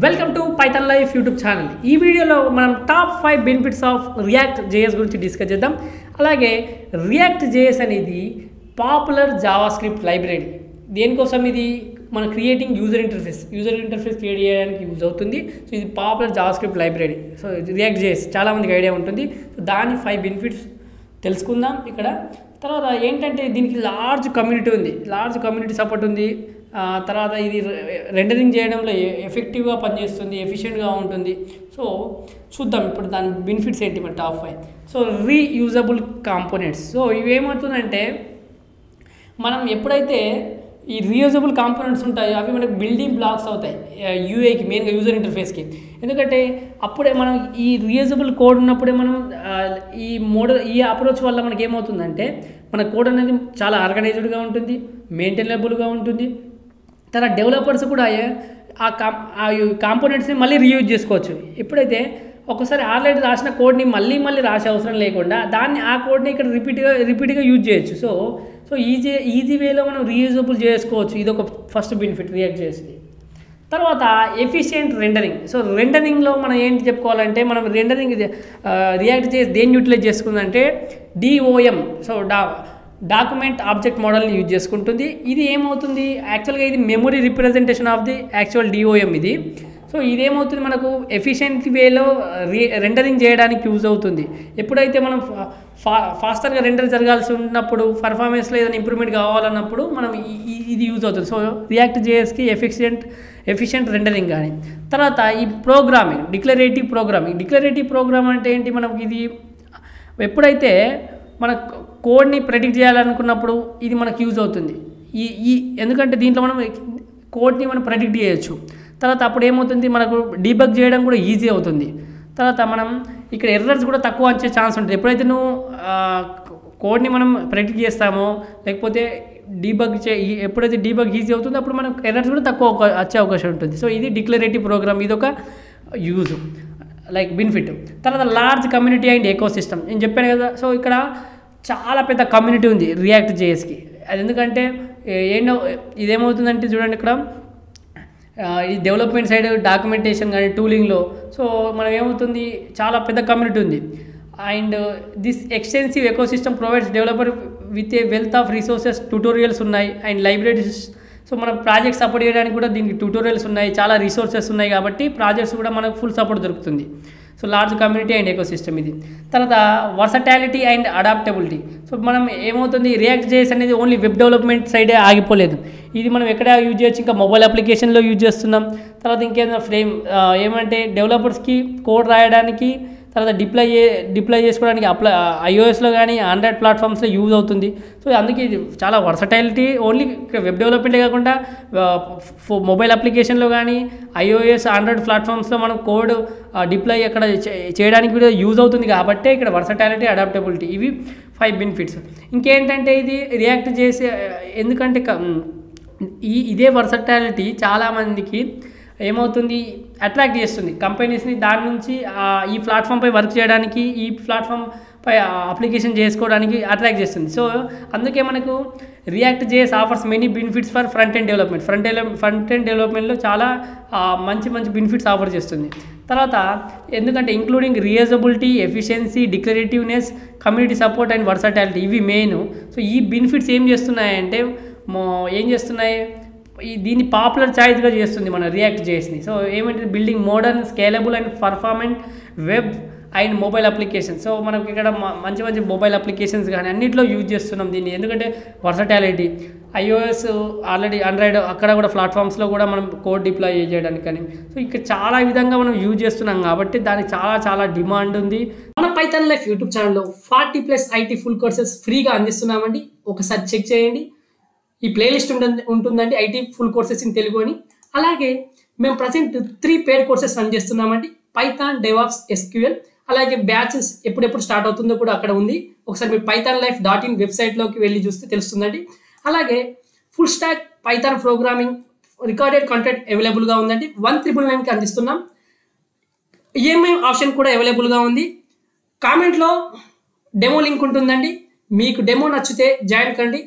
Welcome to Python life YouTube channel. ఈ వీడియోలో మనం top 5 benefits of react JS గురించి డిస్కస్ చేద్దాం. అలాగే రియాక్ట్ జేఎస్ అనేది పాపులర్ జావా స్క్రిప్ట్ లైబ్రరీ. దేనికోసం ఇది మన క్రియేటింగ్ యూజర్ ఇంటర్ఫేస్ క్రియేట్ చేయడానికి యూజ్ అవుతుంది. సో ఇది popular Java script library. So react JS చాలామందికి ఐడియా ఉంటుంది. సో దాని 5 బెనిఫిట్స్ తెలుసుకుందాం ఇక్కడ. తర్వాత ఏంటంటే దీనికి లార్జ్ కమ్యూనిటీ సపోర్ట్ ఉంది. తర్వాత ఇది రెండరింగ్ చేయడంలో ఎఫెక్టివ్గా పనిచేస్తుంది, ఎఫిషియెంట్గా ఉంటుంది. సో చూద్దాం ఇప్పుడు దాని బెనిఫిట్స్ ఏంటి మన top 5. So reusable components. So ఇవేమవుతుందంటే మనం ఎప్పుడైతే ఈ రీయూజబుల్ కాంపోనెంట్స్ ఉంటాయో అవి మనకు బిల్డింగ్ బ్లాక్స్ అవుతాయి యూఐకి, మెయిన్గా యూజర్ ఇంటర్ఫేస్కి. ఎందుకంటే అప్పుడే మనం ఈ రీయూజబుల్ కోడ్ ఉన్నప్పుడే మనం ఈ అప్రోచ్ వల్ల మనకి ఏమవుతుందంటే మన కోడ్ అనేది చాలా ఆర్గనైజ్డ్గా ఉంటుంది, మెయింటైనబుల్గా ఉంటుంది. తర్వాత డెవలపర్స్ కూడా ఆ కాంపోనెంట్స్ని మళ్ళీ రీయూజ్ చేసుకోవచ్చు. ఎప్పుడైతే ఒకసారి ఆల్రెడీ రాసిన కోడ్ని మళ్ళీ రాసే అవసరం లేకుండా ఆ కోడ్ని ఇక్కడ రిపీట్గా యూజ్ చేయొచ్చు. సో ఈజీ వేలో మనం రీయూజబుల్ చేసుకోవచ్చు. ఇది ఒక ఫస్ట్ బెనిఫిట్ రియాక్ట్ చేస్తుంది. తర్వాత ఎఫిషియెంట్ రెండరింగ్. సో రెండరింగ్లో మనం ఏంటి చెప్పుకోవాలంటే మనం రియాక్ట్ చేసి దేన్ని యూటిలైజ్ చేసుకుందంటే DOM. సో డాక్యుమెంట్ ఆబ్జెక్ట్ మోడల్ని యూజ్ చేసుకుంటుంది. ఇది ఏమవుతుంది యాక్చువల్గా ఇది memory representation of the actual DOM ఇది. సో ఇదేమవుతుంది మనకు ఎఫిషియెంట్ వేలో రెండరింగ్ చేయడానికి యూజ్ అవుతుంది. ఎప్పుడైతే మనం ఫాస్టర్గా రెండర్ జరగాల్సి ఉన్నప్పుడు, పర్ఫార్మెన్స్లో ఏదైనా ఇంప్రూవ్మెంట్ కావాలన్నప్పుడు మనం ఇది యూజ్ అవుతుంది. సో రియాక్ట్ జేఎస్కి ఎఫిషియెంట్ రెండరింగ్ కానీ. తర్వాత ఈ డిక్లరేటివ్ ప్రోగ్రామ్ అంటే ఏంటి, మనకి ఇది ఎప్పుడైతే మన కోడ్ని ప్రెడిక్ట్ చేయాలనుకున్నప్పుడు ఇది మనకు యూజ్ అవుతుంది. ఎందుకంటే దీంట్లో మనం కోడ్ని మనం ప్రెడిక్ట్ చేయొచ్చు. తర్వాత అప్పుడు ఏమవుతుంది మనకు డీబగ్ చేయడం కూడా ఈజీ అవుతుంది. తర్వాత మనం ఇక్కడ ఎర్రర్స్ కూడా తక్కువ వచ్చే ఛాన్స్ ఉంటుంది. ఎప్పుడైతే నువ్వు కోడ్ని మనం ప్రెడిక్ట్ చేస్తామో లేకపోతే ఎప్పుడైతే డీబగ్ ఈజీ అవుతుందో అప్పుడు మనకు ఎర్రర్స్ కూడా తక్కువ వచ్చే అవకాశం ఉంటుంది. సో ఇది డిక్లరేటివ్ ప్రోగ్రామ్, ఇది ఒక యూజ్ బెనిఫిట్. తర్వాత లార్జ్ కమ్యూనిటీ అండ్ ఎకోసిస్టమ్ నేను చెప్పాను కదా. సో ఇక్కడ చాలా పెద్ద కమ్యూనిటీ ఉంది రియాక్ట్ జేఎస్కి. అది ఎందుకంటే ఇదేమవుతుందంటే చూడండి ఇక్కడ ఈ డెవలప్మెంట్ సైడ్ డాక్యుమెంటేషన్ కానీ టూలింగ్లో సో మనం ఏమవుతుంది చాలా పెద్ద కమ్యూనిటీ ఉంది. And this extensive ecosystem provides developer with a wealth of resources, tutorials ఉన్నాయి అండ్ లైబ్రరీస్. సో మనం ప్రాజెక్ట్ సపోర్ట్ చేయడానికి కూడా దీనికి ట్యూటోరియల్స్ ఉన్నాయి, చాలా రిసోర్సెస్ ఉన్నాయి కాబట్టి ప్రాజెక్ట్స్ కూడా మనకు ఫుల్ సపోర్ట్ దొరుకుతుంది. So large community and ecosystem ఇది. తర్వాత వర్సటాలిటీ అండ్ అడాప్టబిలిటీ. సో మనం ఏమవుతుంది రియాక్ట్ జేఎస్ అనేది ఓన్లీ వెబ్ డెవలప్మెంట్ సైడే ఆగిపోలేదు. ఇది మనం ఎక్కడ యూజ్ చేయొచ్చు, ఇంకా మొబైల్ అప్లికేషన్లో యూజ్ చేస్తున్నాం. తర్వాత ఇంకేదైనా ఏమంటే డెవలపర్స్కి కోడ్ రాయడానికి, తర్వాత డిప్లాయ్ చేసుకోవడానికి iOSలో కానీ ఆండ్రాయిడ్ ప్లాట్ఫామ్స్లో యూజ్ అవుతుంది. సో అందుకే ఇది చాలా వర్సటైలిటీ ఓన్లీ వెబ్ డెవలప్మెంటే కాకుండా మొబైల్ అప్లికేషన్లో కానీ iOS ఆండ్రాయిడ్ ప్లాట్ఫామ్స్లో మనం కోడ్ డిప్లాయ్ అక్కడ చేయడానికి కూడా యూజ్ అవుతుంది. కాబట్టి ఇక్కడ వర్సటాలిటీ, అడాప్టబిలిటీ ఇవి 5 బెనిఫిట్స్. ఇంకేంటంటే ఇది రియాక్ట్ చేసే ఎందుకంటే ఇదే వర్సటాలిటీ చాలామందికి ఏమవుతుంది అట్రాక్ట్ చేస్తుంది కంపెనీస్ని. దాని నుంచి ఈ ప్లాట్ఫామ్పై వర్క్ చేయడానికి, ఈ ప్లాట్ఫామ్పై అప్లికేషన్ చేసుకోవడానికి అట్రాక్ట్ చేస్తుంది. సో అందుకే మనకు React JS offers many benefits for front end డెవలప్మెంట్లో చాలా మంచి బెనిఫిట్స్ ఆఫర్ చేస్తుంది. తర్వాత ఎందుకంటే including reusability, efficiency, declarativeness, community support and versatility ఇవి మెయిన్. సో ఈ బెనిఫిట్స్ ఏం చేస్తున్నాయంటే దీన్ని పాపులర్ చాయిస్గా చేస్తుంది మన రియాక్ట్ జేఎస్ని. సో ఏమంటే building modern, scalable and performant web and mobile application. So మనకి ఇక్కడ మంచి మొబైల్ అప్లికేషన్స్ కానీ అన్నింటిలో యూజ్ చేస్తున్నాం దీన్ని. ఎందుకంటే వర్సటాలిటీ iOS ఆల్రెడీ ఆండ్రాయిడ్ అక్కడ కూడా ప్లాట్ఫామ్స్లో కూడా మనం కోడ్ డిప్లాయ్ చేయడానికి కానీ సో ఇక్కడ చాలా విధంగా మనం యూజ్ చేస్తున్నాం కాబట్టి దానికి చాలా డిమాండ్ ఉంది. మన పైథాన్ లైఫ్ యూట్యూబ్ ఛానల్లో 40+ IT ఫుల్ కోర్సెస్ ఫ్రీగా అందిస్తున్నామండి. ఒకసారి చెక్ చేయండి. ఈ ప్లేలిస్ట్ ఉంటుందండి IT full courses in Telugu అని. అలాగే మేము ప్రజెంట్ 3 పెయిడ్ కోర్సెస్ రన్ చేస్తున్నామండి. Python, DevOps, SQL. అలాగే బ్యాచెస్ ఎప్పుడెప్పుడు స్టార్ట్ అవుతుందో కూడా అక్కడ ఉంది. ఒకసారి మీరు pythonlife.in వెబ్సైట్లోకి వెళ్ళి చూస్తే తెలుస్తుందండి. అలాగే full stack Python programming recorded content అవైలబుల్గా ఉందండి. 1999కి అందిస్తున్నాం. EMI ఆప్షన్ కూడా అవైలబుల్గా ఉంది. కామెంట్లో డెమో లింక్ ఉంటుందండి. మీకు డెమో నచ్చితే జాయిన్ కండి.